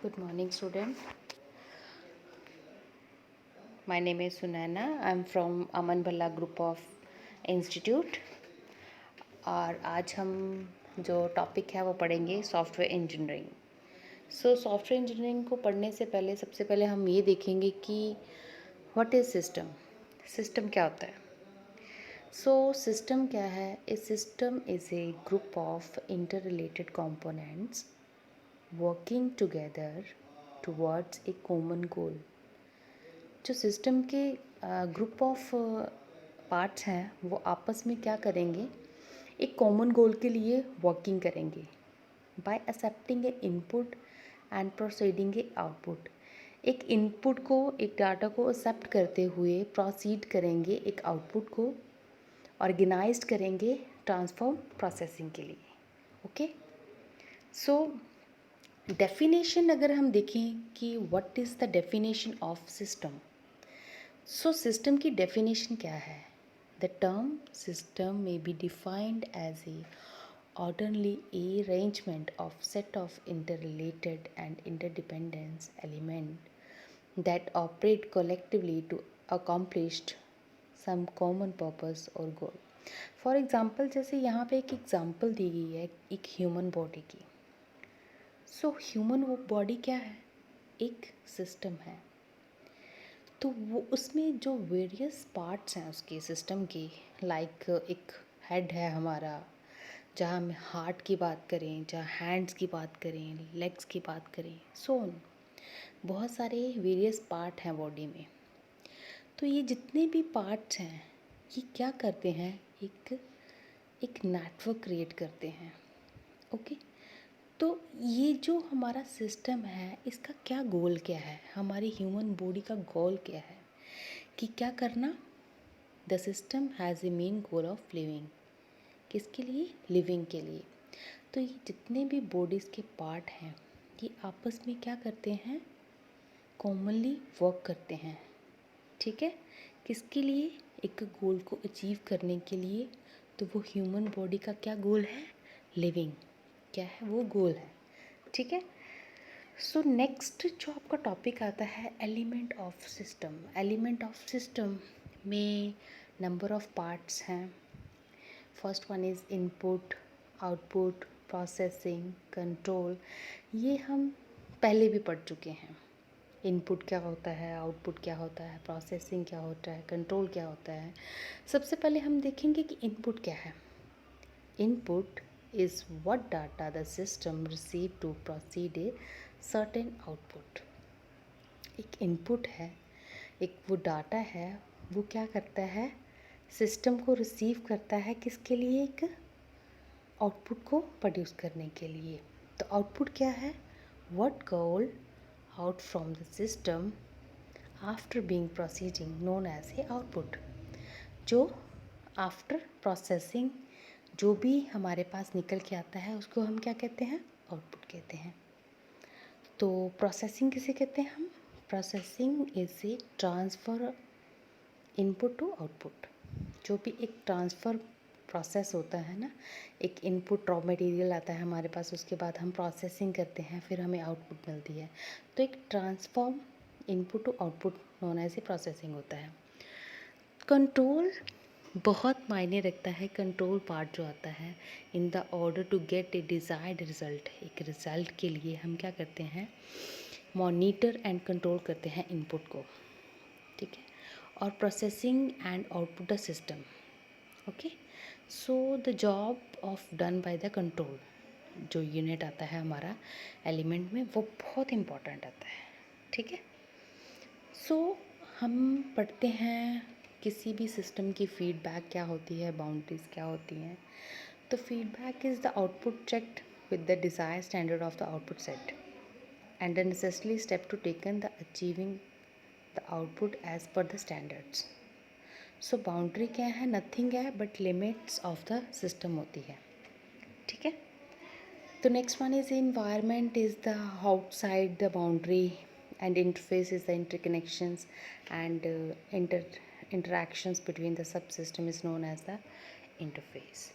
Good morning, student. My name is Sunaina. I'm from Aman Bhalla Group of Institute. और आज हम जो topic है वो पढ़ेंगे सॉफ्टवेयर इंजीनियरिंग। सॉफ्टवेयर इंजीनियरिंग को पढ़ने से पहले सबसे पहले हम ये देखेंगे कि व्हाट इज़ सिस्टम। सिस्टम क्या होता है? सिस्टम क्या है? A system is a group of inter related components working together towards a common goal. जो सिस्टम के ग्रुप ऑफ पार्ट्स हैं वो आपस में क्या करेंगे, एक कॉमन गोल के लिए वर्किंग करेंगे bye accepting A input and proceeding A output. एक इनपुट को, एक डाटा को एक्सेप्ट करते हुए प्रोसीड करेंगे एक आउटपुट को, ऑर्गेनाइज्ड करेंगे ट्रांसफॉर्म प्रोसेसिंग के लिए। ओके, सो डेफिनेशन अगर हम देखें कि what is the definition of system. System की डेफिनेशन क्या है? The term system may be defined as a orderly arrangement of set of interrelated and interdependent elements that operate collectively to accomplish some common purpose or goal. For example, जैसे यहाँ पे एक example दी गई है एक human body की। Human body क्या है? एक सिस्टम है। तो वो उसमें जो वेरियस पार्ट्स हैं उसके सिस्टम के, लाइक एक हेड है हमारा, जहाँ हम हार्ट की बात करें, जहाँ हैंड्स की बात करें, लेग्स की बात करें, ऑन बहुत सारे वेरियस पार्ट हैं बॉडी में। तो ये जितने भी पार्ट्स हैं ये क्या करते हैं, एक नेटवर्क क्रिएट करते हैं। ओके, तो ये जो हमारा सिस्टम है इसका क्या गोल क्या है, हमारी ह्यूमन बॉडी का गोल क्या है कि क्या करना? The system has a main goal of living. किसके लिए? लिविंग के लिए। तो ये जितने भी बॉडीज़ के पार्ट हैं ये आपस में क्या करते हैं? कॉमनली वर्क करते हैं। ठीक है, किसके लिए? एक गोल को अचीव करने के लिए। तो वो ह्यूमन बॉडी का क्या गोल है? लिविंग। क्या है वो? गोल है। ठीक है, नेक्स्ट जो आपका टॉपिक आता है element of system. Element of system में नंबर ऑफ पार्ट्स हैं। First one is input, output, processing, control. ये हम पहले भी पढ़ चुके हैं। इनपुट क्या होता है, आउटपुट क्या होता है, प्रोसेसिंग क्या होता है, कंट्रोल क्या होता है। सबसे पहले हम देखेंगे कि इनपुट क्या है। Input is what data the system receive to proceed a certain output. एक इनपुट है, एक वो डाटा है, वो क्या करता है? सिस्टम को रिसीव करता है किसके लिए? एक आउटपुट को प्रोड्यूस करने के लिए। तो आउटपुट क्या है? What goal out from the system after being proceeding known as a output. जो आफ्टर प्रोसेसिंग जो भी हमारे पास निकल के आता है उसको हम क्या कहते हैं? आउटपुट कहते हैं। तो प्रोसेसिंग किसे कहते हैं हम? Processing is a transfer input to output. जो भी एक ट्रांसफ़र प्रोसेस होता है ना, एक इनपुट रॉ मटेरियल आता है हमारे पास, उसके बाद हम प्रोसेसिंग करते हैं, फिर हमें आउटपुट मिलती है। तो एक transform input to output known as a processing होता है। कंट्रोल बहुत मायने रखता है। कंट्रोल पार्ट जो आता है, in the order to get a desired result. एक रिज़ल्ट के लिए हम क्या करते हैं? मॉनिटर एंड कंट्रोल करते हैं इनपुट को। ठीक है, और processing and output the system. Okay, the job of done by the control जो यूनिट आता है हमारा एलिमेंट में, वो बहुत इम्पॉर्टेंट आता है। ठीक है, हम पढ़ते हैं किसी भी सिस्टम की फीडबैक क्या होती है, बाउंड्रीज क्या होती हैं। तो feedback is the output checked with the desire standard of the output set and the necessary step to taken the achieving the output as per the standards. Boundary क्या है? नथिंग है but limits of the system होती है। ठीक है, तो next one is environment is the outside the boundary and interface is the interconnections and interactions between the subsystem is known as the interface.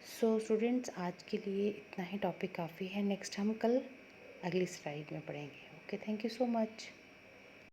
Students आज के लिए इतना ही टॉपिक काफ़ी है। नेक्स्ट हम कल अगली स्लाइड में पढ़ेंगे। Okay, thank you so much.